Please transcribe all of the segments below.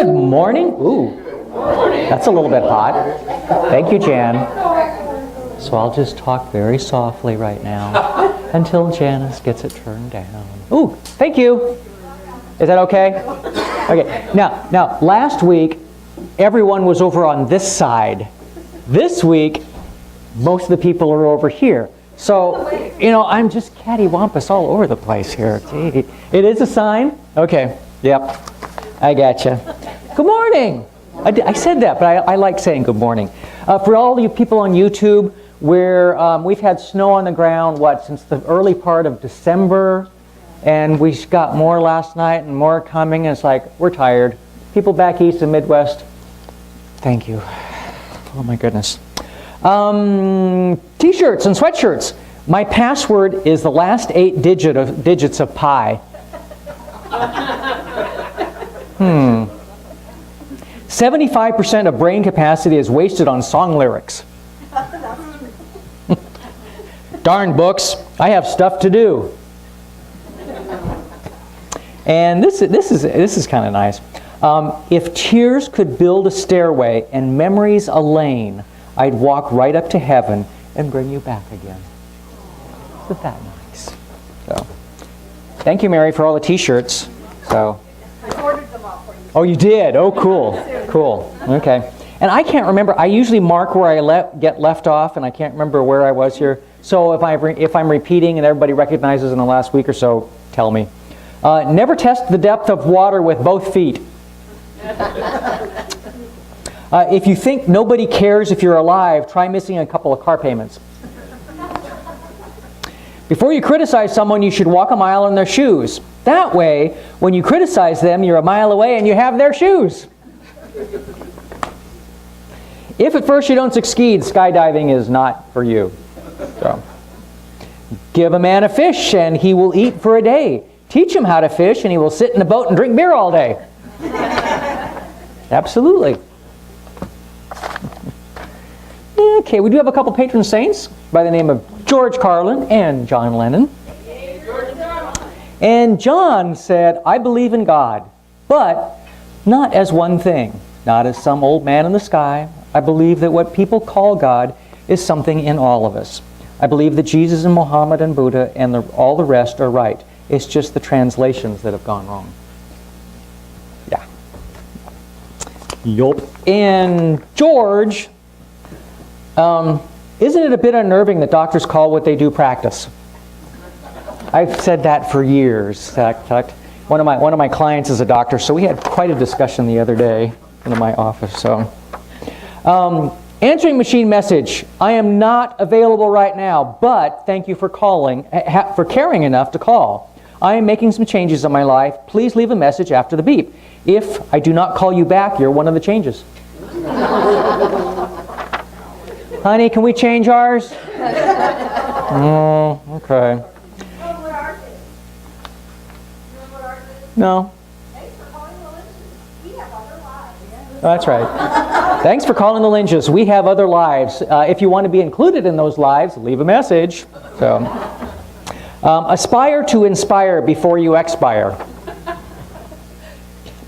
Good morning. Ooh, that's a little bit hot. Thank you, Jan. So I'll just talk very softly right now until Janice gets it turned down. Ooh, thank you. Is that okay? Okay. Now, last week, everyone was over on this side. This week, most of the people are over here. So, I'm just cattywampus all over the place here. Gee. It is a sign? Okay. Yep. I gotcha. Good morning. I said that, but I like saying good morning. For all you people on YouTube, we've had snow on the ground, since the early part of December, and we got more last night and more coming, and it's like, we're tired. People back east and Midwest, thank you. Oh my goodness. T-shirts and sweatshirts. My password is the last 8 digits of pi. 75% of brain capacity is wasted on song lyrics. Darn books, I have stuff to do. And this is kind of nice. If tears could build a stairway and memories a lane, I'd walk right up to heaven and bring you back again. Isn't that nice? So, thank you, Mary, for all the T-shirts. So. I ordered them all for you. Oh, you did? Oh, cool. Cool. Okay. And I can't remember. I usually mark where I get left off, and I can't remember where I was here. So if I'm repeating and everybody recognizes in the last week or so, tell me. Never test the depth of water with both feet. If you think nobody cares if you're alive, try missing a couple of car payments. Before you criticize someone, you should walk a mile in their shoes. That way, when you criticize them, you're a mile away and you have their shoes. If at first you don't succeed, skydiving is not for you. So, give a man a fish and he will eat for a day. Teach him how to fish and he will sit in a boat and drink beer all day. Absolutely. Okay, we do have a couple patron saints by the name of George Carlin and John Lennon. And John said, I believe in God, but not as one thing, not as some old man in the sky. I believe that what people call God is something in all of us. I believe that Jesus and Muhammad and Buddha and all the rest are right. It's just the translations that have gone wrong. Yeah. Yup. And George, isn't it a bit unnerving that doctors call what they do practice? I've said that for years. One of my clients is a doctor, so we had quite a discussion the other day in my office. So, answering machine message. I am not available right now, but thank you for calling, for caring enough to call. I am making some changes in my life. Please leave a message after the beep. If I do not call you back, you're one of the changes. Honey, can we change ours? Oh, okay. No. Thanks for calling the Lynches. We have other lives. That's right. Thanks for calling the Lynches. We have other lives. If you want to be included in those lives, leave a message. So, aspire to inspire before you expire.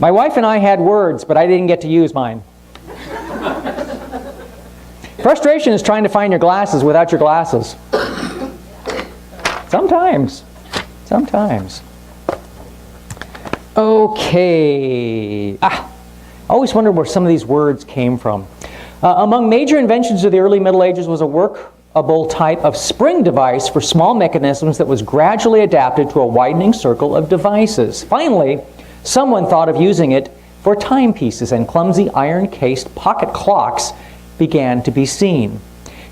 My wife and I had words, but I didn't get to use mine. Frustration is trying to find your glasses without your glasses. Sometimes. Okay. I always wondered where some of these words came from. Among major inventions of the early Middle Ages was a workable type of spring device for small mechanisms that was gradually adapted to a widening circle of devices. Finally, someone thought of using it for timepieces, and clumsy iron-cased pocket clocks began to be seen.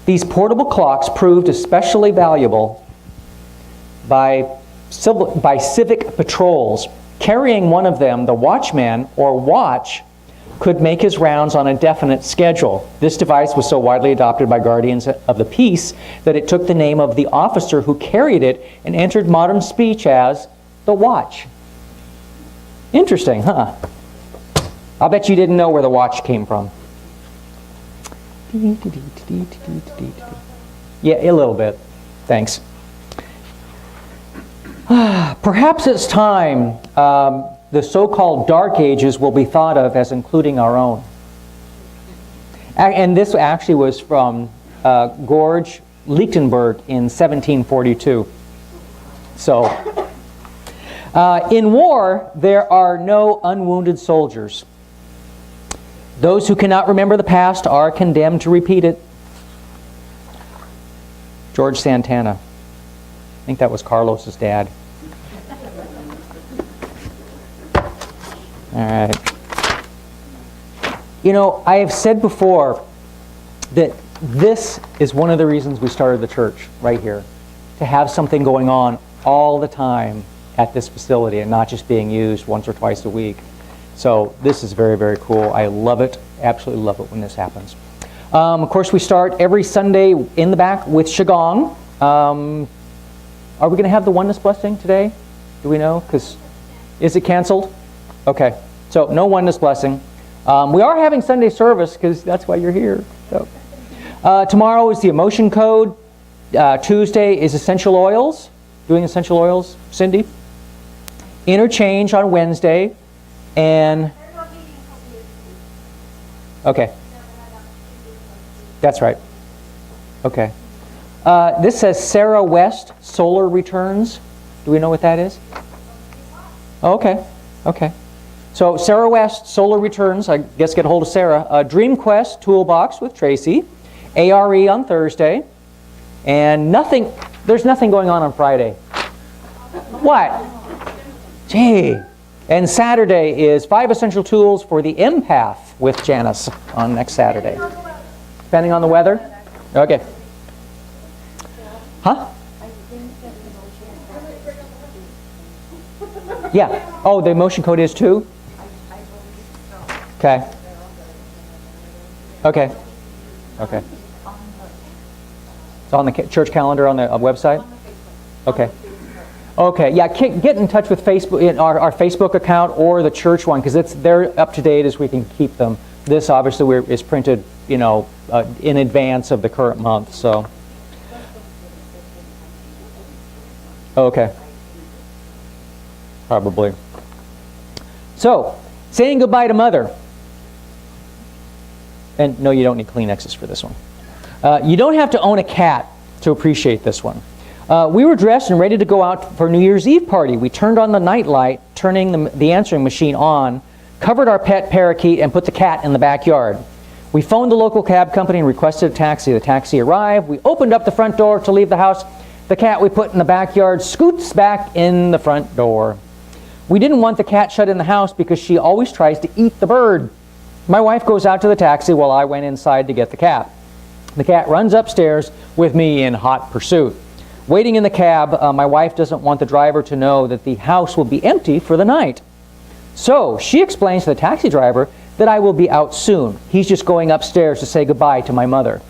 These portable clocks proved especially valuable by civic patrols. Carrying one of them, the watchman or watch could make his rounds on a definite schedule. This device was so widely adopted by guardians of the peace that it took the name of the officer who carried it and entered modern speech as the watch. Interesting, huh? I'll bet you didn't know where the watch came from. Yeah, a little bit. Thanks. Perhaps it's time the so-called Dark Ages will be thought of as including our own. And this actually was from George Lichtenberg in 1742. So, in war, there are no unwounded soldiers. Those who cannot remember the past are condemned to repeat it. George Santana. I think that was Carlos's dad. All right. You know, I have said before that this is one of the reasons we started the church right here, to have something going on all the time at this facility and not just being used once or twice a week. So this is very, very cool. I love it, absolutely love it when this happens. Of course, we start every Sunday in the back with Qigong. Are we going to have the oneness blessing today? Do we know? Because is it canceled? Okay, so no oneness blessing. We are having Sunday service because that's why you're here. So tomorrow is the emotion code. Tuesday is essential oils. Doing essential oils, Cindy. Interchange on Wednesday, and okay, that's right. Okay. This says Sarah West Solar Returns. Do we know what that is? Oh, okay. Okay. So Sarah West Solar Returns. I guess get a hold of Sarah. Dream Quest Toolbox with Tracy. ARE on Thursday, and nothing. There's nothing going on Friday. What? Gee. And Saturday is 5 essential tools for the empath with Janice on next Saturday. Depending on the weather? Okay. Huh? Yeah. Oh, the emotion code is 2? Okay. Okay. Okay. It's on the church calendar on the website? Okay. Okay, yeah, get in touch with Facebook, our Facebook account or the church one, because they're up to date as we can keep them. This obviously is printed, you know, in advance of the current month. So. Okay. Probably. So, saying goodbye to Mother. And no, you don't need Kleenexes for this one. You don't have to own a cat to appreciate this one. We were dressed and ready to go out for New Year's Eve party. We turned on the night light, turning the answering machine on, covered our pet parakeet, and put the cat in the backyard. We phoned the local cab company and requested a taxi. The taxi arrived. We opened up the front door to leave the house. The cat we put in the backyard scoots back in the front door. We didn't want the cat shut in the house because she always tries to eat the bird. My wife goes out to the taxi while I went inside to get the cat. The cat runs upstairs with me in hot pursuit. Waiting in the cab, my wife doesn't want the driver to know that the house will be empty for the night. So she explains to the taxi driver that I will be out soon. He's just going upstairs to say goodbye to my mother.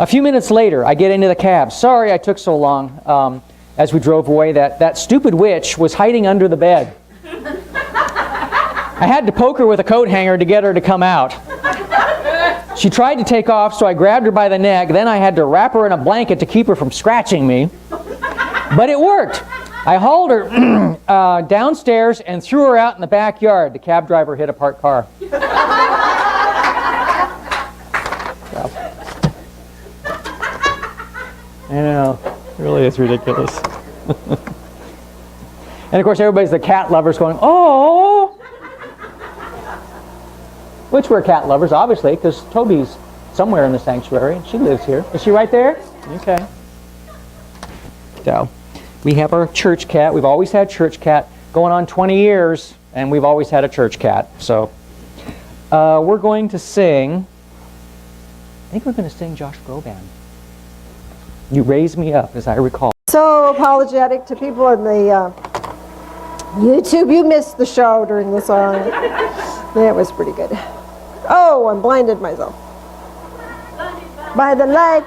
A few minutes later, I get into the cab. Sorry I took so long. As we drove away, that stupid witch was hiding under the bed. I had to poke her with a coat hanger to get her to come out. She tried to take off, so I grabbed her by the neck. Then I had to wrap her in a blanket to keep her from scratching me. But it worked. I hauled her downstairs and threw her out in the backyard. The cab driver hit a parked car. I know. It really is ridiculous. And of course, everybody's the cat lovers going, oh! Which we're cat lovers, obviously, because Toby's somewhere in the sanctuary, and she lives here. Is she right there? Okay. So, we have our church cat. We've always had church cat, going on 20 years, and we've always had a church cat. So, we're going to sing, I think we're going to sing Josh Groban. You Raise Me Up, as I recall. So apologetic to people in the YouTube. You missed the show during the song. It was pretty good. Oh, I'm blinded myself. By the light.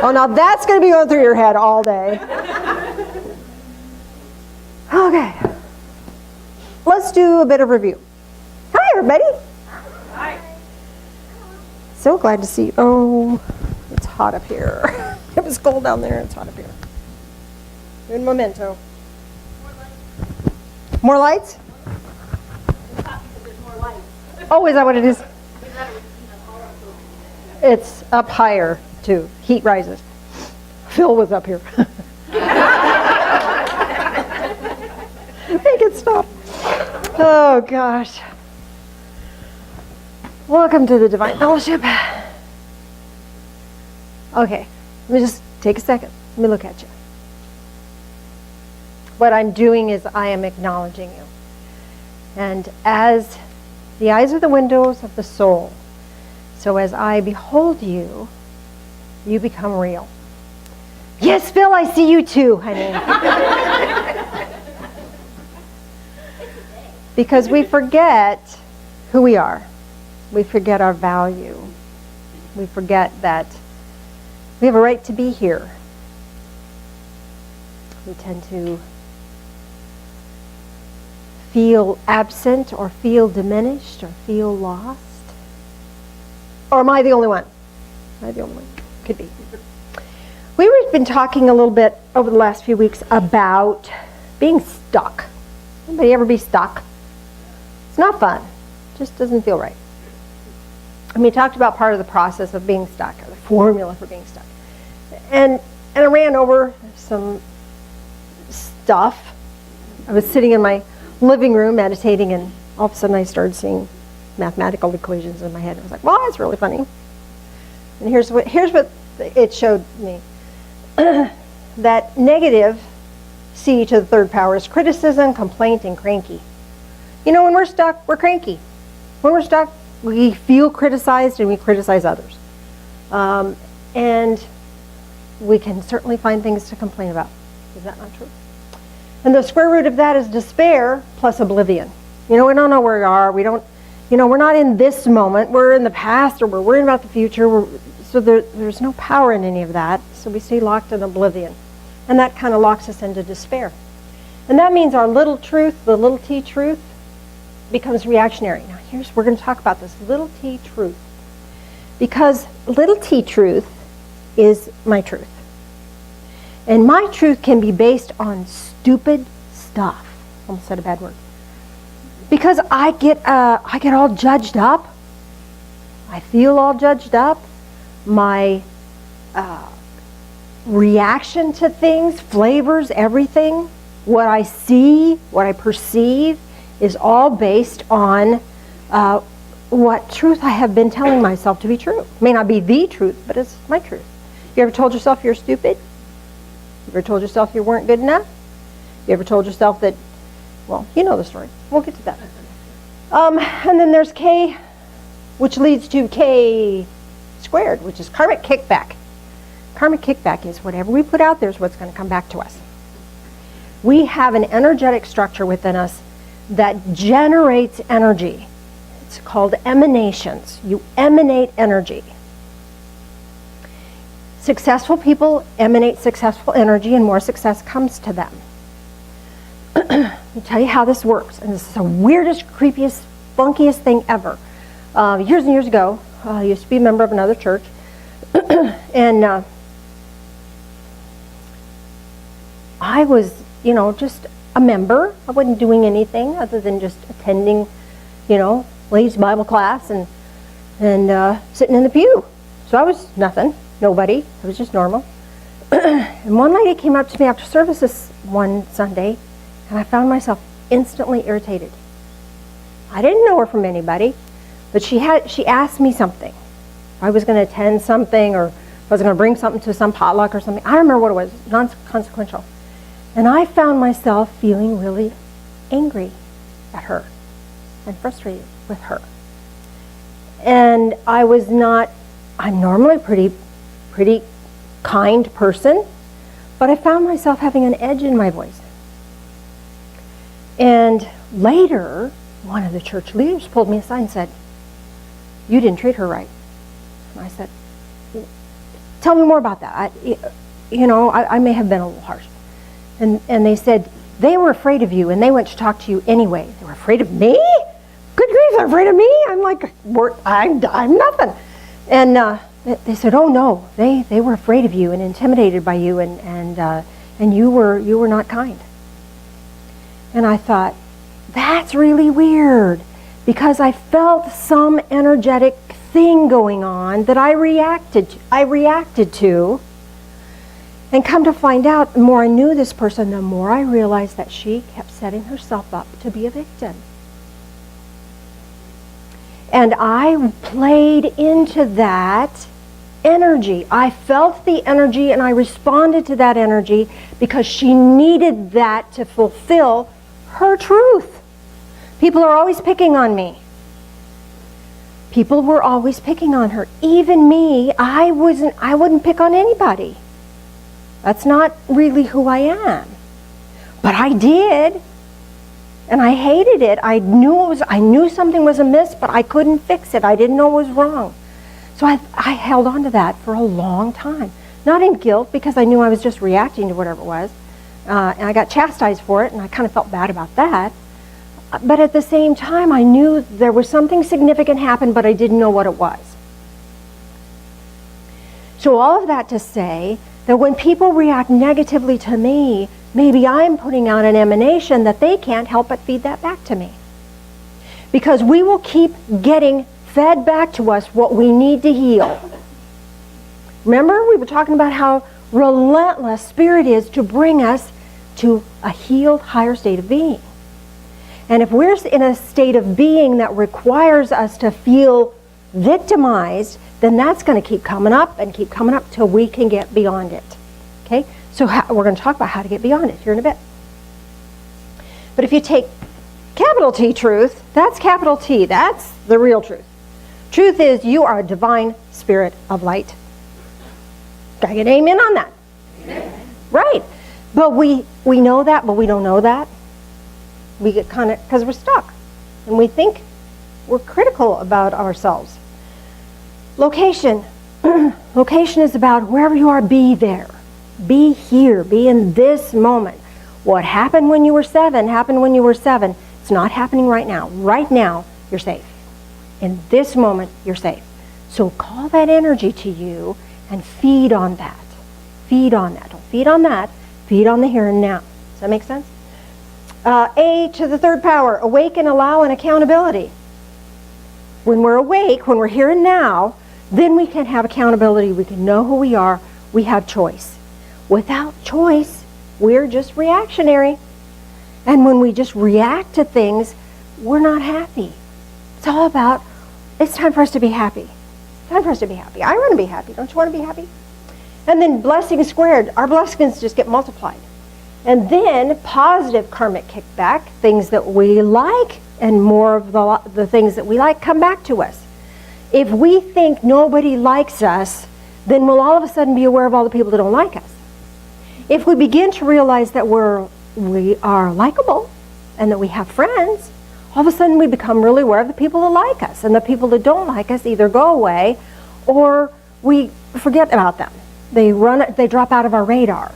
Oh, now that's going to be going through your head all day. Okay. Let's do a bit of review. Hi, everybody. Hi. So glad to see you. Oh, it's hot up here. It was cold down there. It's hot up here. Good memento. More lights? Oh, is that what it is? It's up higher, too. Heat rises. Phil was up here. Make it stop. Oh, gosh. Welcome to the Divine Fellowship. Okay, let me just take a second. Let me look at you. What I'm doing is I am acknowledging you. And as the eyes are the windows of the soul, so as I behold you, you become real. Yes, Phil, I see you too, honey. Because we forget who we are. We forget our value. We forget that we have a right to be here. We tend to feel absent or feel diminished or feel lost. Or am I the only one? Am I the only one? Could be. We've been talking a little bit over the last few weeks about being stuck. Anybody ever be stuck? It's not fun. It just doesn't feel right. And we talked about part of the process of being stuck, or the formula for being stuck. And I ran over some stuff. I was sitting in my living room meditating, and all of a sudden I started seeing mathematical equations in my head. I was like, well, that's really funny. And here's what it showed me. That negative C to the third power is criticism, complaint, and cranky. You know, when we're stuck, we're cranky. When we're stuck, we feel criticized and we criticize others. And we can certainly find things to complain about. Is that not true? And the square root of that is despair plus oblivion. You know, we don't know where we are. We don't, you know, we're not in this moment. We're in the past, or we're worrying about the future. So there's no power in any of that. So we stay locked in oblivion. And that kind of locks us into despair. And that means our little truth, the little t truth, becomes reactionary. Now we're going to talk about this little t truth. Because little t truth is my truth. And my truth can be based on stupid stuff. Almost said a bad word. Because I get all judged up. I feel all judged up. My reaction to things, flavors, everything, what I see, what I perceive, is all based on what truth I have been telling myself to be true. It may not be the truth, but it's my truth. You ever told yourself you're stupid? You ever told yourself you weren't good enough? You ever told yourself that, well, you know the story. We'll get to that. And then there's K, which leads to K squared, which is karmic kickback. Karmic kickback is whatever we put out there is what's going to come back to us. We have an energetic structure within us that generates energy. It's called emanations. You emanate energy. Successful people emanate successful energy, and more success comes to them. Let me tell you how this works. And this is the weirdest, creepiest, funkiest thing ever. Years and years ago, I used to be a member of another church. And I was, you know, just a member. I wasn't doing anything other than just attending, you know, ladies' Bible class and sitting in the pew. So I was nothing, nobody. I was just normal. And one lady came up to me after services one Sunday, and I found myself instantly irritated. I didn't know her from anybody, but she asked me something. I was going to attend something, or I was going to bring something to some potluck or something. I don't remember what it was, non-consequential. And I found myself feeling really angry at her and frustrated with her. And I'm normally a pretty kind person, but I found myself having an edge in my voice. And later, one of the church leaders pulled me aside and said, "You didn't treat her right." And I said, "Tell me more about that. I may have been a little harsh." And they said, "They were afraid of you, and they went to talk to you anyway." They were afraid of me? Good grief, they're afraid of me? I'm like, I'm nothing. And they said, "Oh no, they were afraid of you and intimidated by you, and you were not kind." And I thought, that's really weird, because I felt some energetic thing going on that I reacted to. And come to find out, the more I knew this person, the more I realized that she kept setting herself up to be a victim. And I played into that energy. I felt the energy and I responded to that energy because she needed that to fulfill her truth. People are always picking on me. People were always picking on her. Even me, I wouldn't pick on anybody. That's not really who I am. But I did. And I hated it. I knew something was amiss, but I couldn't fix it. I didn't know it was wrong. So I held on to that for a long time. Not in guilt, because I knew I was just reacting to whatever it was. And I got chastised for it, and I kind of felt bad about that. But at the same time, I knew there was something significant happened, but I didn't know what it was. So all of that to say that when people react negatively to me, maybe I'm putting out an emanation that they can't help but feed that back to me. Because we will keep getting fed back to us what we need to heal. Remember, we were talking about how relentless Spirit is to bring us to a healed, higher state of being. And if we're in a state of being that requires us to feel victimized, then that's going to keep coming up and keep coming up till we can get beyond it. Okay? So we're going to talk about how to get beyond it here in a bit. But if you take capital T truth, that's capital T. That's the real truth. Truth is you are a divine spirit of light. Got to get an amen on that. Amen. Right. But we know that, but we don't know that. We get kind of, because we're stuck. And we think we're critical about ourselves. Location. Location is about wherever you are, be there. Be here. Be in this moment. What happened when you were 7 happened when you were 7. It's not happening right now. Right now, you're safe. In this moment, you're safe. So call that energy to you and feed on that. Feed on that. Don't feed on that. Feed on the here and now. Does that make sense? A to the third power, awaken, allow, and accountability. When we're awake, when we're here and now, then we can have accountability. We can know who we are. We have choice. Without choice, we're just reactionary. And when we just react to things, we're not happy. It's all about, it's time for us to be happy. Time for us to be happy. I want to be happy. Don't you want to be happy? And then blessing squared. Our blessings just get multiplied. And then positive karmic kickback, things that we like, and more of the things that we like come back to us. If we think nobody likes us, then we'll all of a sudden be aware of all the people that don't like us. If we begin to realize that we are likable and that we have friends, all of a sudden we become really aware of the people that like us, and the people that don't like us either go away or we forget about them. They drop out of our radar.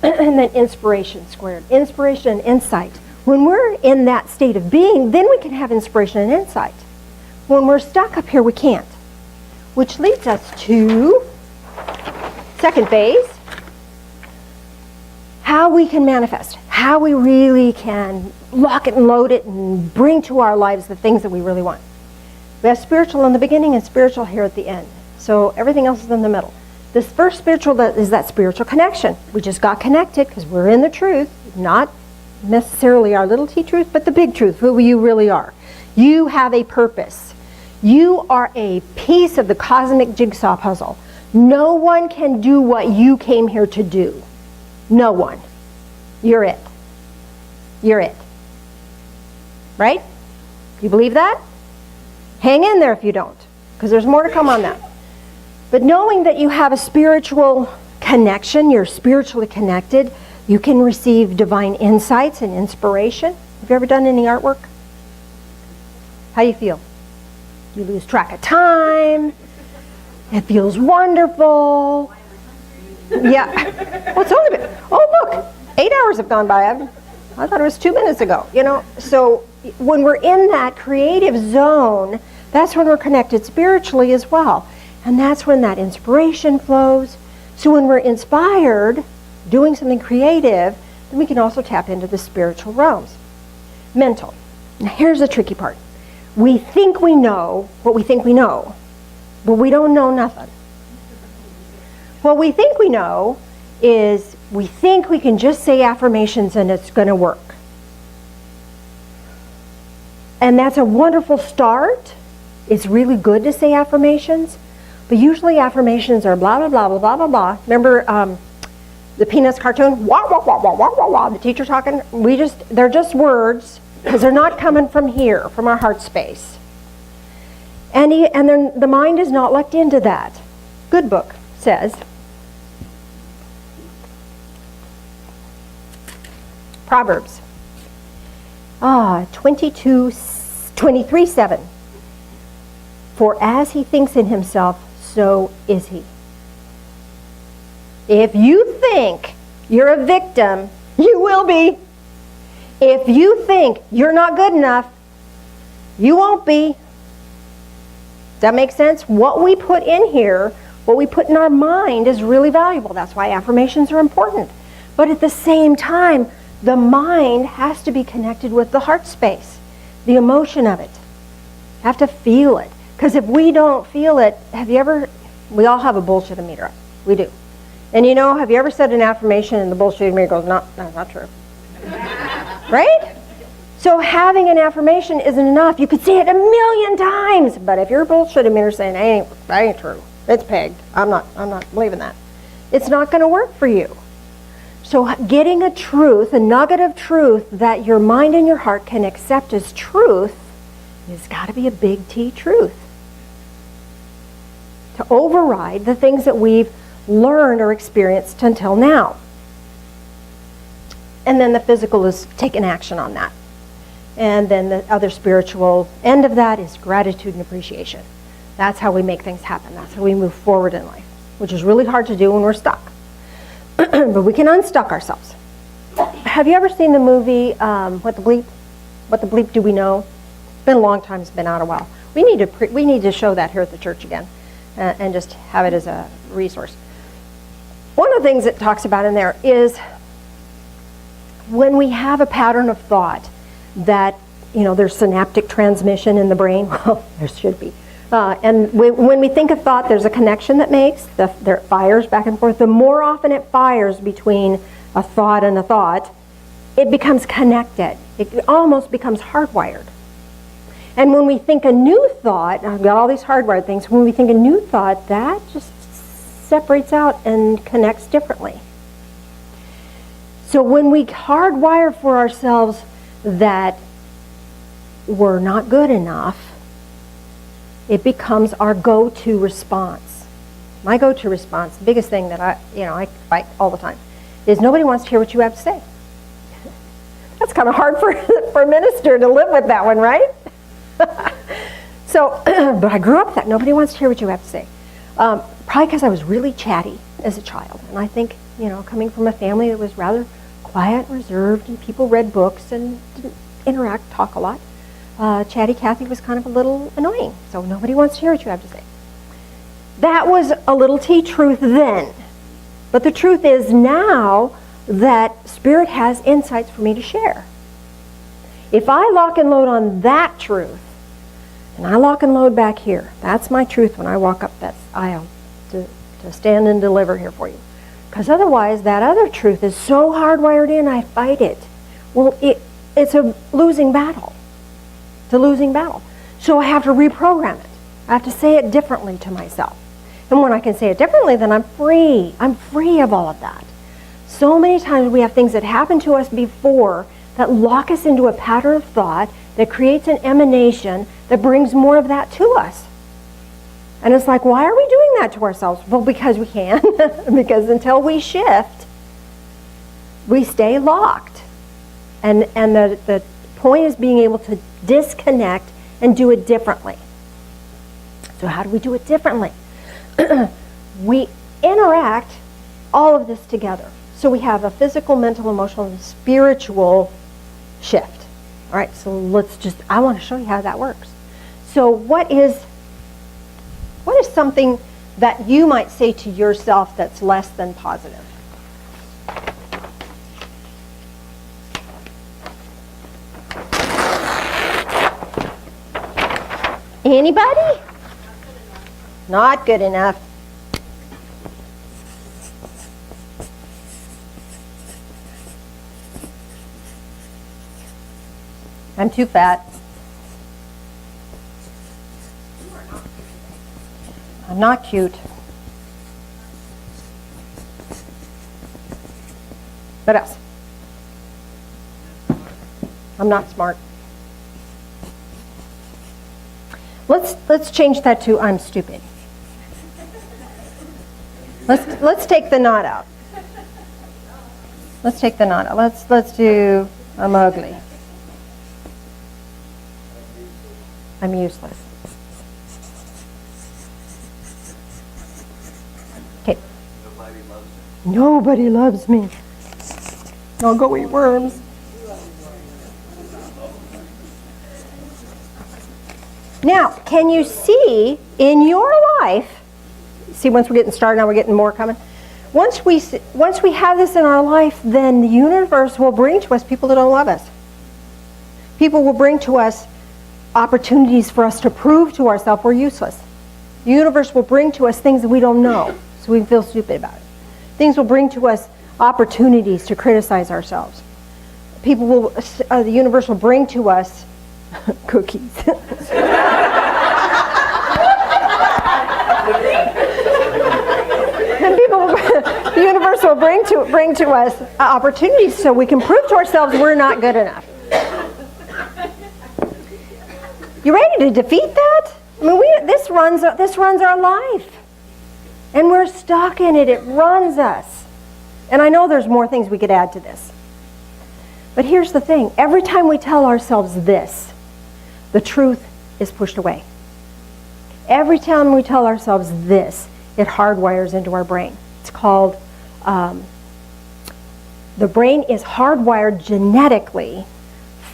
And then inspiration squared. Inspiration and insight. When we're in that state of being, then we can have inspiration and insight. When we're stuck up here, we can't. Which leads us to second phase. How we can manifest. How we really can lock it and load it and bring to our lives the things that we really want. We have spiritual in the beginning and spiritual here at the end. So everything else is in the middle. This first spiritual is that spiritual connection. We just got connected because we're in the truth, not necessarily our little t truth, but the big truth, who you really are. You have a purpose. You are a piece of the cosmic jigsaw puzzle. No one can do what you came here to do. No one. You're it. You're it. Right? You believe that? Hang in there if you don't, because there's more to come on that. But knowing that you have a spiritual connection, you're spiritually connected, you can receive divine insights and inspiration. Have you ever done any artwork? How do you feel? You lose track of time. It feels wonderful. Yeah. Well, it's only been, oh look, 8 hours have gone by. I thought it was 2 minutes ago. So when we're in that creative zone, that's when we're connected spiritually as well. And that's when that inspiration flows. So when we're inspired, doing something creative, then we can also tap into the spiritual realms. Mental. Now here's the tricky part. We think we know what we think we know, but we don't know nothing. What we think we know is we think we can just say affirmations and it's going to work. And that's a wonderful start. It's really good to say affirmations, but usually affirmations are blah, blah, blah, blah, blah, blah, blah. Remember the Peanuts cartoon? Wah, wah, wah, wah, wah, wah, wah. The teacher talking? They're just words because they're not coming from here, from our heart space. And the mind is not locked into that. Good Book says, Proverbs 23:7. For as he thinks in himself, so is he. If you think you're a victim, you will be. If you think you're not good enough, you won't be. Does that make sense? What we put in here, what we put in our mind is really valuable. That's why affirmations are important. But at the same time, the mind has to be connected with the heart space, the emotion of it. You have to feel it. Because if we don't feel it, we all have a bullshit meter. We do. And have you ever said an affirmation and the bullshit meter goes, no, that's not true. Right? So having an affirmation isn't enough. You could say it 1,000,000 times, but if your bullshit meter saying, that ain't true, it's pegged, I'm not believing that, it's not going to work for you. So getting a nugget of truth that your mind and your heart can accept as truth has got to be a big T truth. To override the things that we've learned or experienced until now. And then the physical is taking action on that. And then the other spiritual end of that is gratitude and appreciation. That's how we make things happen. That's how we move forward in life, which is really hard to do when we're stuck. But we can unstuck ourselves. Have you ever seen the movie, What the Bleep Do We Know? It's been a long time, it's been out a while. We need to show that here at the church again and just have it as a resource. One of the things it talks about in there is when we have a pattern of thought that, there's synaptic transmission in the brain, well, there should be. And when we think of thought, there's a connection that makes, there fires back and forth. The more often it fires between a thought and a thought, it becomes connected. It almost becomes hardwired. And when we think a new thought, I've got all these hardwired things, when we think a new thought, that just separates out and connects differently. So when we hardwire for ourselves that we're not good enough, it becomes our go-to response. My go-to response, the biggest thing that I fight all the time, is nobody wants to hear what you have to say. That's kind of hard for a minister to live with that one, right? So, but I grew up with that. Nobody wants to hear what you have to say. Probably because I was really chatty as a child. And I think, coming from a family that was rather quiet, reserved, and people read books and didn't talk a lot, Chatty Cathy was kind of a little annoying. So nobody wants to hear what you have to say. That was a little T truth then. But the truth is now that Spirit has insights for me to share. If I lock and load on that truth, and I lock and load back here, that's my truth when I walk up that aisle to stand and deliver here for you. Because otherwise, that other truth is so hardwired in, I fight it. Well, it's a losing battle. It's a losing battle. So I have to reprogram it. I have to say it differently to myself. And when I can say it differently, then I'm free. I'm free of all of that. So many times we have things that happened to us before that lock us into a pattern of thought that creates an emanation that brings more of that to us. And it's like, why are we doing that to ourselves? Well, because we can. Because until we shift, we stay locked. And the point is being able to disconnect and do it differently. So how do we do it differently? We interact all of this together. So we have a physical, mental, emotional, and spiritual shift. All right, so I want to show you how that works. So what is something that you might say to yourself that's less than positive? Anybody? Not good enough. I'm too fat. I'm not cute. What else? I'm not smart. Let's change that to I'm stupid. Let's take the not out. Let's take the not out. Let's do I'm ugly. I'm useless. Okay. Nobody loves me. I'll go eat worms. Now, can you see in your life, see once we're getting started, now we're getting more coming. Once we have this in our life, then the universe will bring to us people that don't love us. People will bring to us opportunities for us to prove to ourselves we're useless. The universe will bring to us things that we don't know, so we feel stupid about it. Things will bring to us opportunities to criticize ourselves. People will, the universe will bring to us cookies. And the universe will bring to us opportunities so we can prove to ourselves we're not good enough. You ready to defeat that? I mean, this runs our life, and we're stuck in it. It runs us. And I know there's more things we could add to this. But here's the thing. Every time we tell ourselves this, the truth is pushed away. Every time we tell ourselves this, it hardwires into our brain. It's called, the brain is hardwired genetically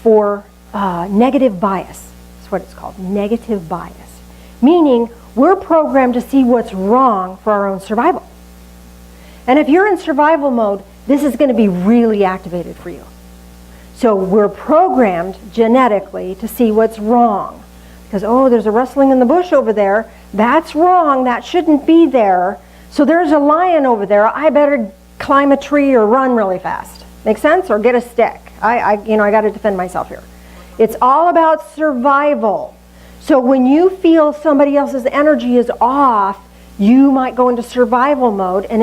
for negative bias. That's what it's called, negative bias. Meaning, we're programmed to see what's wrong for our own survival. And if you're in survival mode, this is going to be really activated for you. So we're programmed genetically to see what's wrong. Because, oh, there's a rustling in the bush over there. That's wrong. That shouldn't be there. So there's a lion over there. I better climb a tree or run really fast. Make sense? Or get a stick. I got to defend myself here. It's all about survival. So when you feel somebody else's energy is off, you might go into survival mode and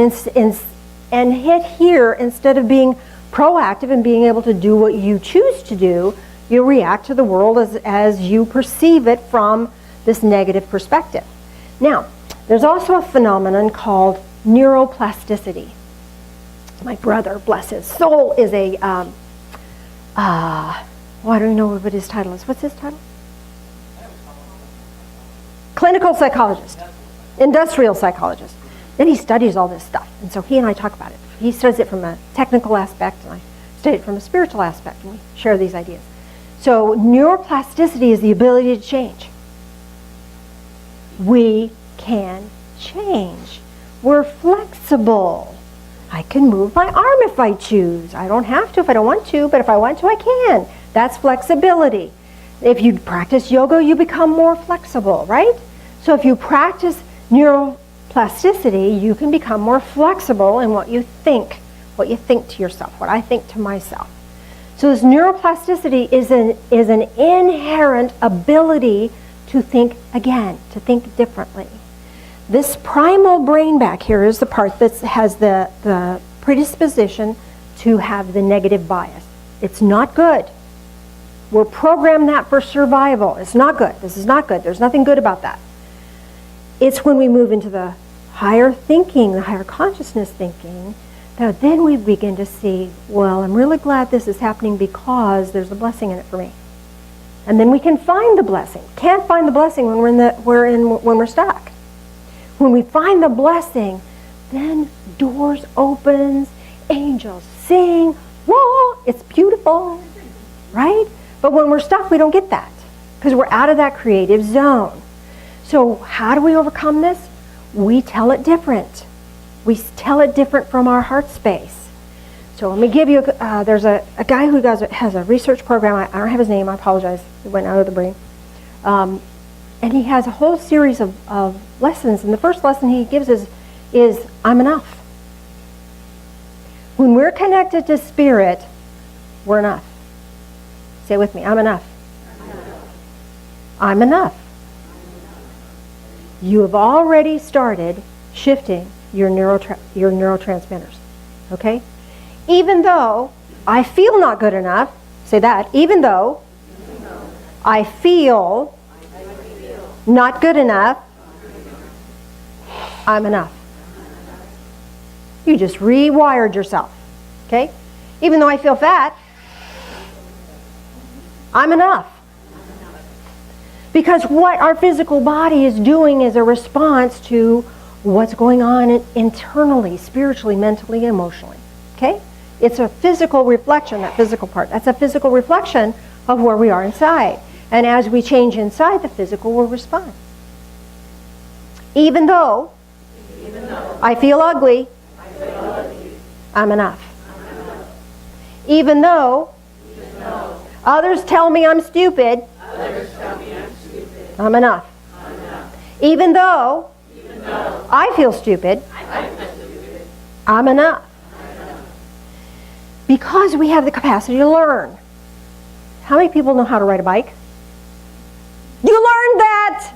hit here instead of being proactive and being able to do what you choose to do. You react to the world as you perceive it from this negative perspective. Now, there's also a phenomenon called neuroplasticity. My brother, bless his soul, is a, I don't even know what his title is. What's his title? Clinical psychologist, industrial psychologist. And he studies all this stuff. And so he and I talk about it. He studies it from a technical aspect, and I study it from a spiritual aspect, and we share these ideas. So neuroplasticity is the ability to change. We can change. We're flexible. I can move my arm if I choose. I don't have to if I don't want to, but if I want to, I can. That's flexibility. If you practice yoga, you become more flexible, right? So if you practice neuroplasticity, you can become more flexible in what you think to yourself, what I think to myself. So this neuroplasticity is an inherent ability to think again, to think differently. This primal brain back here is the part that has the predisposition to have the negative bias. It's not good. We're programmed that for survival. It's not good. This is not good. There's nothing good about that. It's when we move into the higher thinking, the higher consciousness thinking, that then we begin to see, well, I'm really glad this is happening because there's a blessing in it for me. And then we can find the blessing. Can't find the blessing when we're stuck. When we find the blessing, then doors opens, angels sing, whoa, it's beautiful, right? But when we're stuck, we don't get that because we're out of that creative zone. So how do we overcome this? We tell it different. We tell it different from our heart space. So let me give you, there's a guy who has a research program. I don't have his name, I apologize. It went out of the brain. And he has a whole series of lessons. And the first lesson he gives is I'm enough. When we're connected to spirit, we're enough. Say it with me, I'm enough. I'm enough. You have already started shifting your neurotransmitters. Okay? Even though I feel not good enough, say that, even though I feel not good enough, I'm enough. You just rewired yourself. Okay? Even though I feel fat, I'm enough. Because what our physical body is doing is a response to what's going on internally, spiritually, mentally, emotionally. Okay? It's a physical reflection, that physical part. That's a physical reflection of where we are inside. And as we change inside, the physical will respond. Even though I feel ugly, I'm enough. Even though others tell me I'm stupid, I'm enough. Even though I feel stupid, I'm enough. Because we have the capacity to learn. How many people know how to ride a bike? You learned that!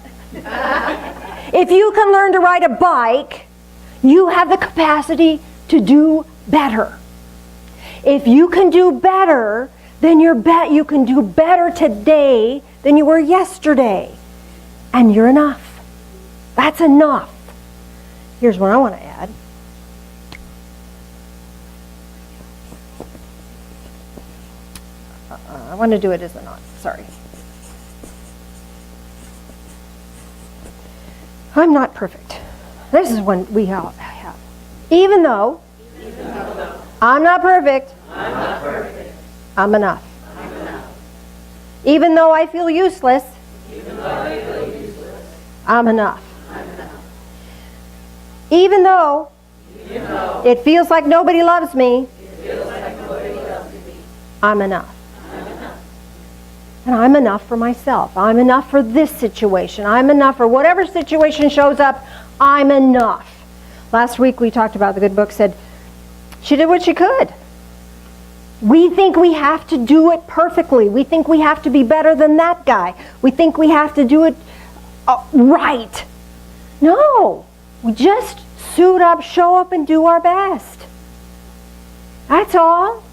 If you can learn to ride a bike, you have the capacity to do better. If you can do better, then you can do better today than you were yesterday. And you're enough. That's enough. Here's what I want to add. I want to do it as a knot. Sorry. I'm not perfect. This is one we all have. Even though I'm not perfect, I'm enough. Even though I feel useless, I'm enough. Even though it feels like nobody loves me, I'm enough. And I'm enough for myself. I'm enough for this situation. I'm enough for whatever situation shows up. I'm enough. Last week we talked about, the good book said, she did what she could. We think we have to do it perfectly. We think we have to be better than that guy. We think we have to do it right. No. We just suit up, show up, and do our best. That's all.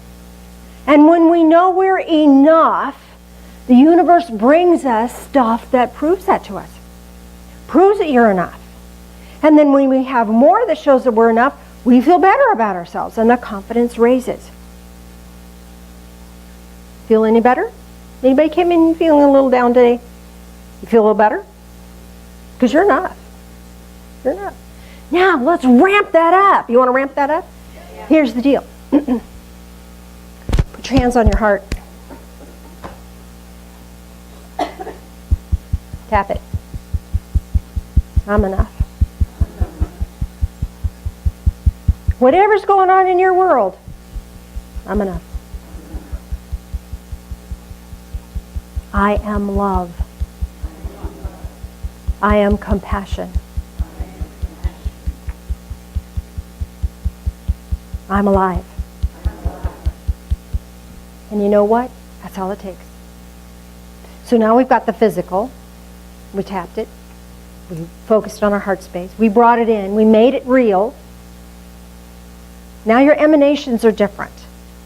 And when we know we're enough, the universe brings us stuff that proves that to us. Proves that you're enough. And then when we have more that shows that we're enough, we feel better about ourselves and the confidence raises. Feel any better? Anybody came in feeling a little down today? You feel a little better? Because you're enough. You're enough. Now let's ramp that up. You want to ramp that up? Yeah. Here's the deal. Put your hands on your heart. Tap it. I'm enough. Whatever's going on in your world, I'm enough. I am love. I am compassion. I'm alive. And you know what? That's all it takes. So now we've got the physical. We tapped it. We focused on our heart space. We brought it in. We made it real. Now your emanations are different.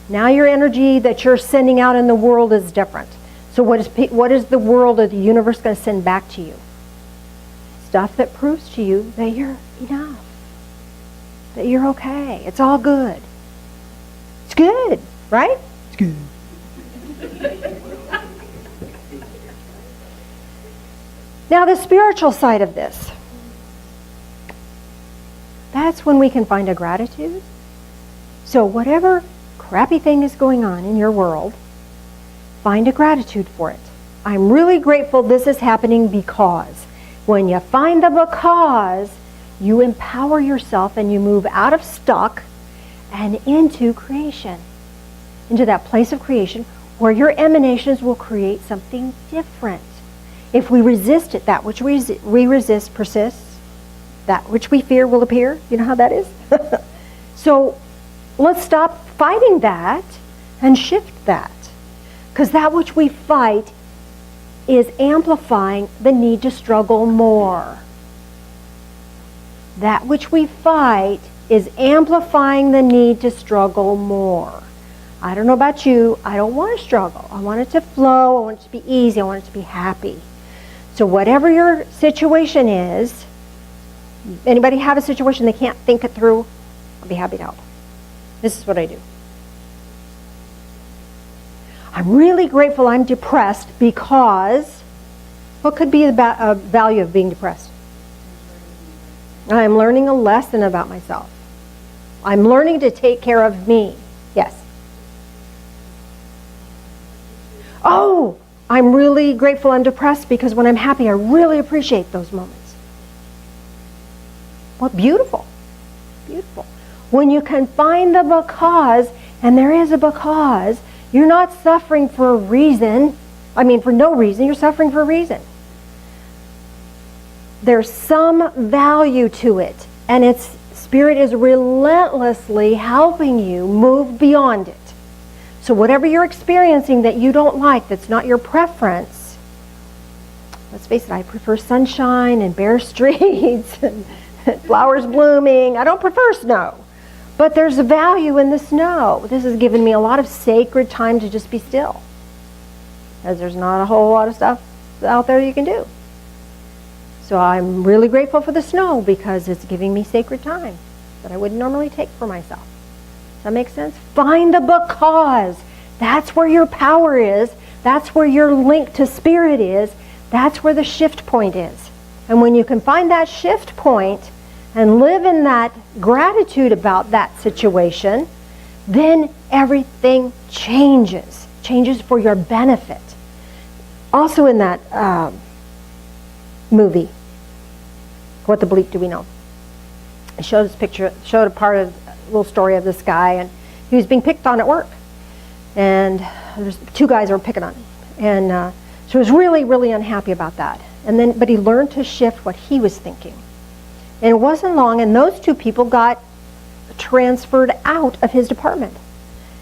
Now your energy that you're sending out in the world is different. So what is the world or the universe going to send back to you? Stuff that proves to you that you're enough. That you're okay. It's all good. It's good, right? It's good. Now the spiritual side of this. That's when we can find a gratitude. So whatever crappy thing is going on in your world, find a gratitude for it. I'm really grateful this is happening because. When you find the because, you empower yourself and you move out of stuck and into creation. Into that place of creation where your emanations will create something different. If we resist it, that which we resist persists. That which we fear will appear. You know how that is? So let's stop fighting that and shift that. Because that which we fight is amplifying the need to struggle more. That which we fight is amplifying the need to struggle more. I don't know about you, I don't want to struggle. I want it to flow, I want it to be easy, I want it to be happy. So whatever your situation is, anybody have a situation they can't think it through, I'll be happy to help. This is what I do. I'm really grateful I'm depressed because, what could be the value of being depressed? I'm learning a lesson about myself. I'm learning to take care of me. Yes. Oh, I'm really grateful I'm depressed because when I'm happy, I really appreciate those moments. What beautiful. Beautiful. When you can find the because, and there is a because, you're not suffering for a reason. I mean, for no reason. You're suffering for a reason. There's some value to it. And its Spirit is relentlessly helping you move beyond it. So whatever you're experiencing that you don't like, that's not your preference, let's face it, I prefer sunshine and bare streets and flowers blooming. I don't prefer snow. But there's a value in the snow. This has given me a lot of sacred time to just be still. As there's not a whole lot of stuff out there you can do. So I'm really grateful for the snow because it's giving me sacred time that I wouldn't normally take for myself. Does that make sense? Find the because. That's where your power is. That's where your link to Spirit is. That's where the shift point is. And when you can find that shift point and live in that gratitude about that situation, then everything changes. Changes for your benefit. Also in that movie, What the Bleep Do We Know? It showed this picture, showed a part of a little story of this guy, and he was being picked on at work. And there's two guys who were picking on him. And so he was really, really unhappy about that. But he learned to shift what he was thinking. And it wasn't long, and those two people got transferred out of his department.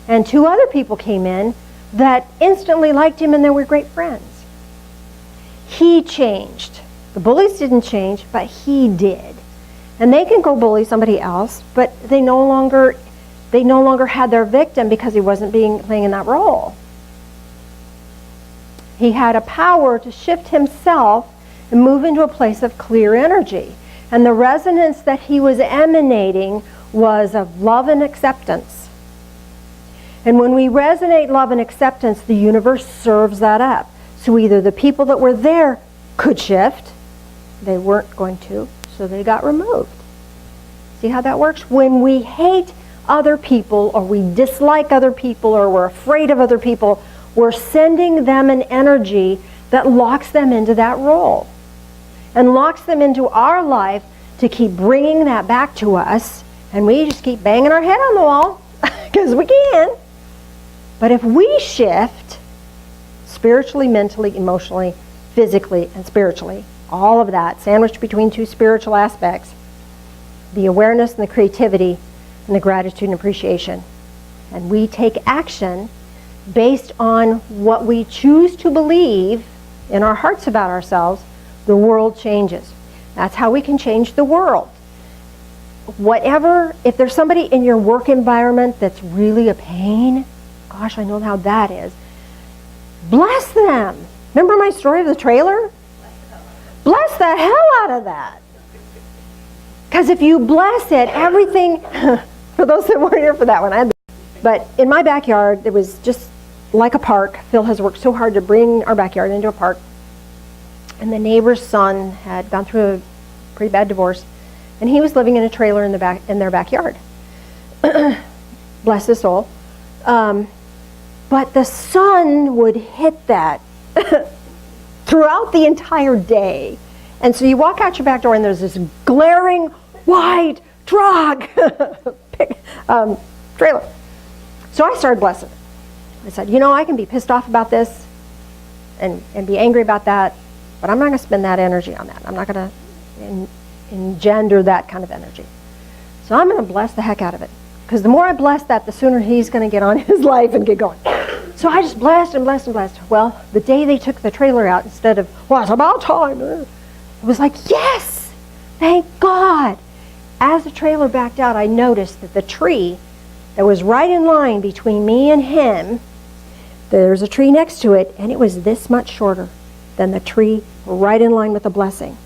And two other people came in that instantly liked him, and they were great friends. He changed. The bullies didn't change, but he did. And they can go bully somebody else, but they no longer had their victim because he wasn't playing in that role. He had a power to shift himself and move into a place of clear energy. And the resonance that he was emanating was of love and acceptance. And when we resonate love and acceptance, the universe serves that up. So either the people that were there could shift, they weren't going to, so they got removed. See how that works? When we hate other people, or we dislike other people, or we're afraid of other people, we're sending them an energy that locks them into that role. And locks them into our life to keep bringing that back to us, and we just keep banging our head on the wall, because we can. But if we shift, spiritually, mentally, emotionally, physically, and spiritually, all of that, sandwiched between two spiritual aspects, the awareness and the creativity and the gratitude and appreciation, and we take action based on what we choose to believe in our hearts about ourselves, the world changes. That's how we can change the world. Whatever, if there's somebody in your work environment that's really a pain, gosh, I know how that is, bless them. Remember my story of the trailer? Bless the hell out of that. Because if you bless it, everything, for those that weren't here for that one, but in my backyard, it was just like a park. Phil has worked so hard to bring our backyard into a park. And the neighbor's son had gone through a pretty bad divorce, and he was living in a trailer in their backyard. Bless his soul. But the sun would hit that throughout the entire day. And so you walk out your back door and there's this glaring white truck trailer. So I started blessing it. I said, I can be pissed off about this and be angry about that, But I'm not going to spend that energy on that. I'm not going to engender that kind of energy. So I'm going to bless the heck out of it. Because the more I bless that, the sooner he's going to get on his life and get going. So I just blessed and blessed and blessed. Well, the day they took the trailer out, instead of, well, it's about time, it was like, yes, thank God. As the trailer backed out, I noticed that the tree that was right in line between me and him, there's a tree next to it, and it was this much shorter than the tree right in line with the blessing.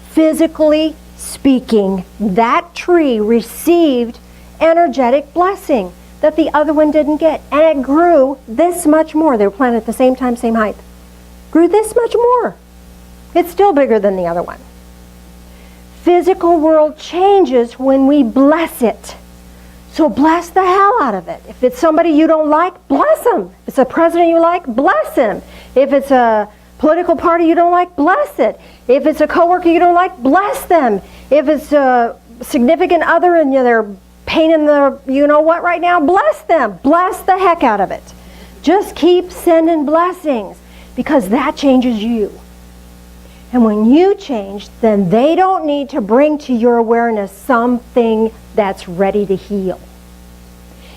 Physically speaking, that tree received energetic blessing that the other one didn't get. And it grew this much more. They were planted at the same time, same height. Grew this much more. It's still bigger than the other one. Physical world changes when we bless it. So bless the hell out of it. If it's somebody you don't like, bless them. If it's a president you like, bless him. If it's a political party you don't like, bless it. If it's a coworker you don't like, bless them. If it's a significant other and they're pain in the you-know-what right now, bless them. Bless the heck out of it. Just keep sending blessings because that changes you. And when you change, then they don't need to bring to your awareness something that's ready to heal.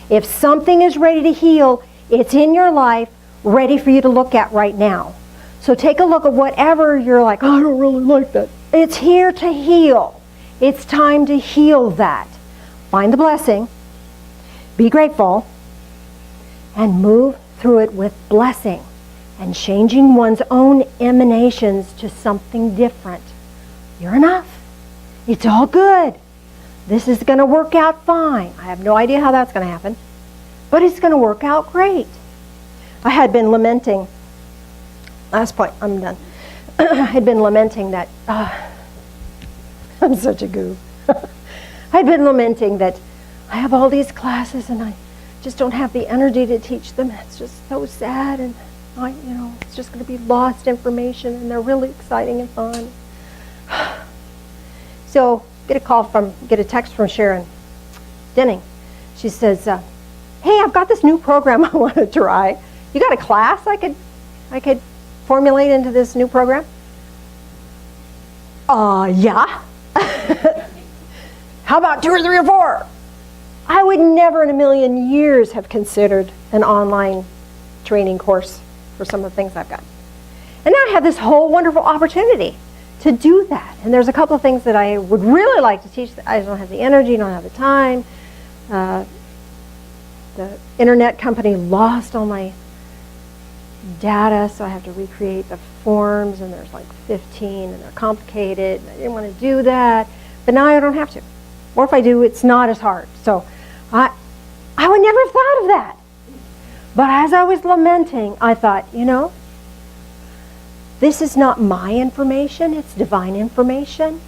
If something is ready to heal, it's in your life, ready for you to look at right now. So take a look at whatever you're like, oh, I don't really like that. It's here to heal. It's time to heal that. Find the blessing, be grateful, and move through it with blessing and changing one's own emanations to something different. You're enough. It's all good. This is going to work out fine. I have no idea how that's going to happen, but it's going to work out great. I had been lamenting, last point, I'm done. I had been lamenting that, I'm such a goof. I'd been lamenting that I have all these classes and I just don't have the energy to teach them. It's just so sad, and it's just going to be lost information, and they're really exciting and fun. So get a text from Sharon Denning. She says, "Hey, I've got this new program I want to try. You got a class I could formulate into this new program?" Yeah. How about 2 or 3 or 4? I would never in a million years have considered an online training course for some of the things I've got. And now I have this whole wonderful opportunity to do that. And there's a couple of things that I would really like to teach. I don't have the energy, don't have the time. The internet company lost all my data, so I have to recreate the forms, and there's like 15, and they're complicated. I didn't want to do that, but now I don't have to. Or if I do, it's not as hard. So I would never have thought of that. But as I was lamenting, I thought, this is not my information, it's divine information.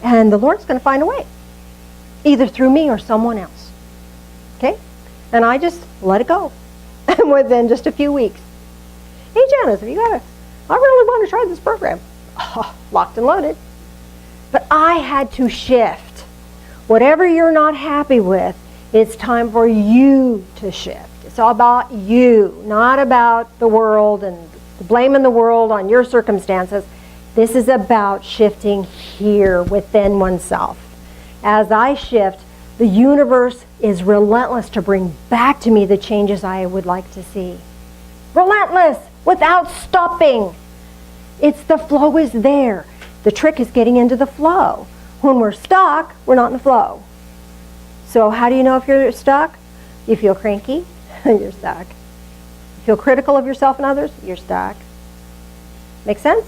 And the Lord's going to find a way, either through me or someone else. Okay? And I just let it go. And within just a few weeks, hey Janice, I really want to try this program. Locked and loaded. But I had to shift. Whatever you're not happy with, it's time for you to shift. It's all about you, not about the world and blaming the world on your circumstances. This is about shifting here within oneself. As I shift, the universe is relentless to bring back to me the changes I would like to see. Relentless, without stopping. The flow is there. The trick is getting into the flow. When we're stuck, we're not in the flow. So how do you know if you're stuck? You feel cranky, you're stuck. You feel critical of yourself and others, you're stuck. Make sense?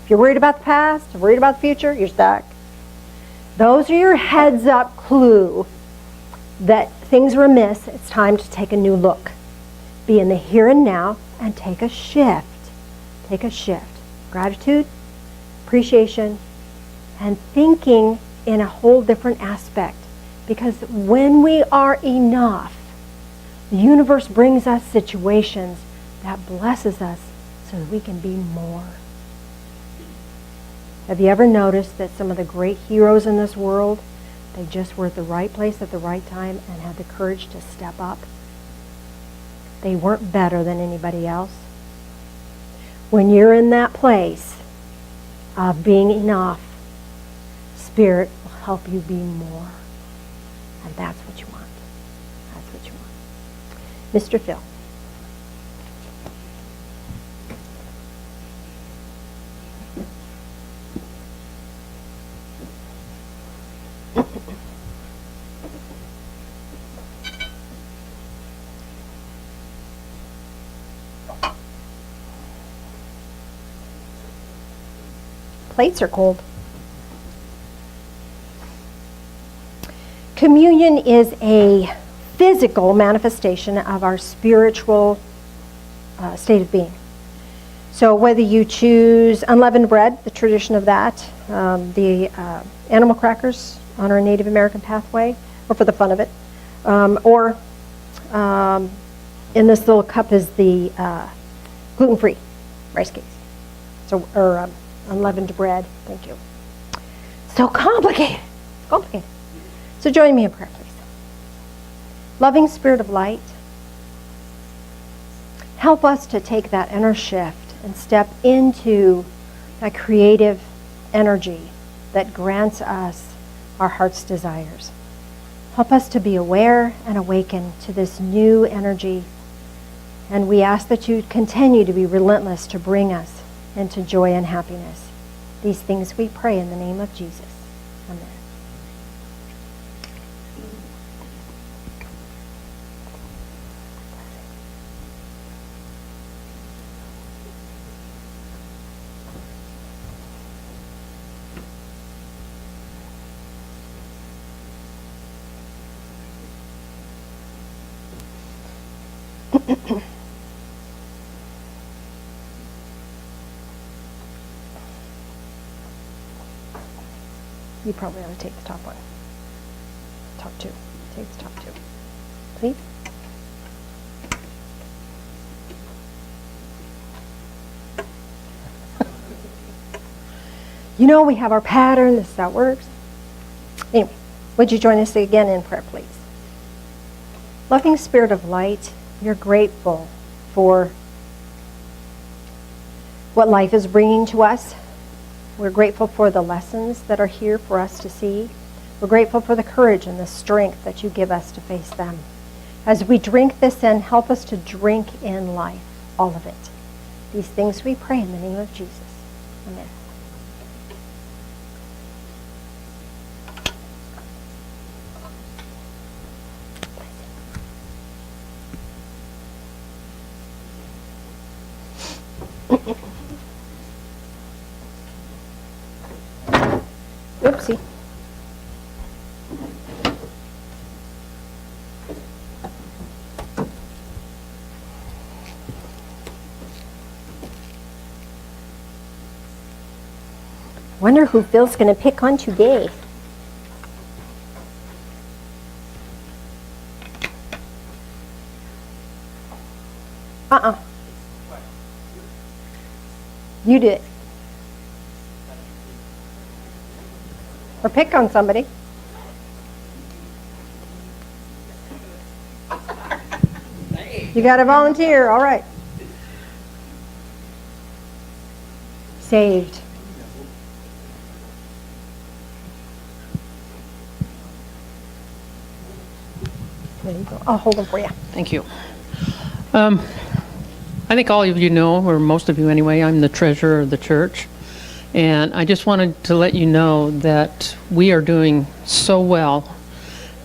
If you're worried about the past, worried about the future, you're stuck. Those are your heads up clue that things are amiss. It's time to take a new look. Be in the here and now and take a shift. Take a shift. Gratitude, appreciation, and thinking in a whole different aspect. Because when we are enough, the universe brings us situations that blesses us so that we can be more. Have you ever noticed that some of the great heroes in this world, they just were at the right place at the right time and had the courage to step up? They weren't better than anybody else. When you're in that place, of being enough, Spirit will help you be more. And that's what you want. That's what you want. Mr. Phil. Plates are cold. Communion is a physical manifestation of our spiritual state of being. So whether you choose unleavened bread, the tradition of that, the animal crackers on our Native American pathway, or for the fun of it, or in this little cup is the gluten-free rice cakes. So, or unleavened bread. Thank you. So complicated. Complicated. So join me in prayer, please. Loving Spirit of light, help us to take that inner shift and step into that creative energy that grants us our heart's desires. Help us to be aware and awaken to this new energy. And we ask that you continue to be relentless to bring us into joy and happiness. These things we pray in the name of Jesus. Amen. You probably ought to take the top one. Top two. Take the top two. Please. You know we have our pattern. This is how it works. Anyway, would you join us again in prayer, please? Loving Spirit of light, you're grateful for what life is bringing to us. We're grateful for the lessons that are here for us to see. We're grateful for the courage and the strength that you give us to face them. As we drink this in, help us to drink in life, all of it. These things we pray in the name of Jesus. Amen. Oopsie. Wonder who Phil's going to pick on today. You do it. Or pick on somebody. You got to volunteer. All right. Saved. There you go. I'll hold them for you. Thank you. I think all of you know, or most of you anyway, I'm the treasurer of the church. And I just wanted to let you know that we are doing so well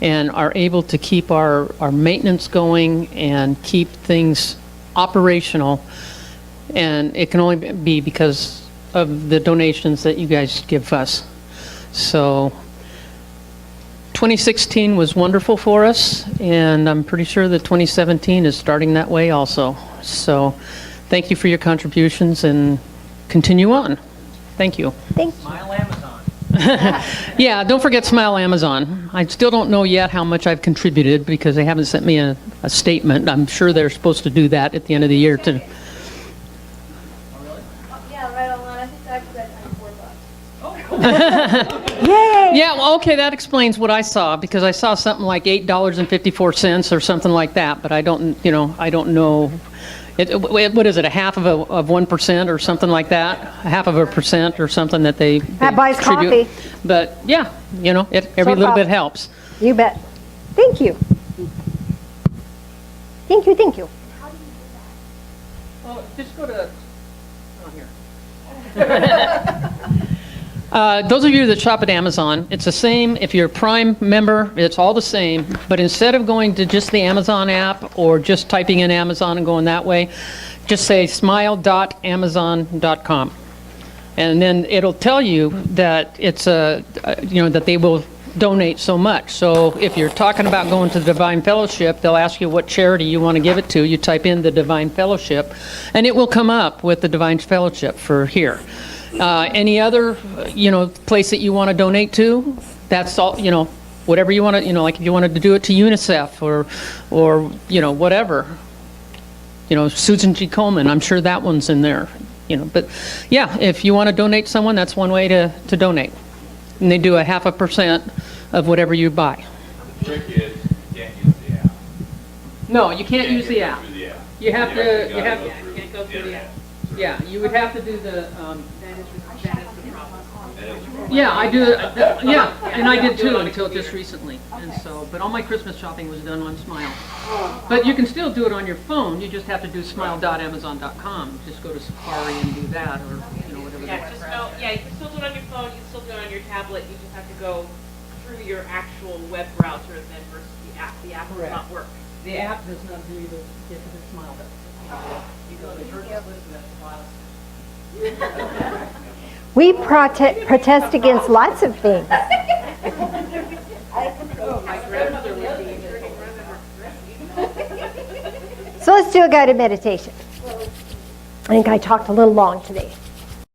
and are able to keep our maintenance going and keep things operational. And it can only be because of the donations that you guys give us. So 2016 was wonderful for us, and I'm pretty sure that 2017 is starting that way also. So thank you for your contributions and continue on. Thank you. Thank you. Smile Amazon. Yeah, don't forget Smile Amazon. I still don't know yet how much I've contributed because they haven't sent me a statement. I'm sure they're supposed to do that at the end of the year to. Yeah, right online. I think I actually got $4. Yay! Yeah, well, okay, that explains what I saw because I saw something like $8.54 or something like that, but I don't know What is it, a half of 1% or something like that? A half of a percent or something that they That buys contribute. coffee. But yeah, you know, every So little bit coffee. helps. You bet. Thank you. Thank you, thank you. Well, just go to, here. Those of you that shop at Amazon, it's the same. If you're a Prime member, it's all the same. But instead of going to just the Amazon app or just typing in Amazon and going that way, just say smile.amazon.com. And then it'll tell you that it's that they will donate so much. So if you're talking about going to the Divine Fellowship, they'll ask you what charity you want to give it to. You type in the Divine Fellowship, and it will come up with the Divine Fellowship for here. Any other, place that you want to donate to, that's all, whatever you want to, like if you wanted to do it to UNICEF or whatever. Susan G. Komen, I'm sure that one's in there. But yeah, if you want to donate someone, that's one way to donate. And they do a 0.5% of whatever you buy. The trick is you can't use the app. No, you can't use the app. Through the app. You have to, You gotta go through the app. internet. Yeah, you would have to do the, That is the problem. yeah, I do, yeah, and I did too until just recently. And so, but all my Christmas shopping was done on Smile. But you can still do it on your phone, you just have to do smile.amazon.com. Just go to Safari and do that, or, whatever. Yeah, you can still do it on your phone, you can still do it on your tablet, you just have to go through your actual web browser then versus the app. The app does not work. The app does not do the get to the Smile. You go to Church's List and that's Smile. We protest against lots of things. My grandmother would be turning around. So let's do a guided meditation. I think I talked a little long today.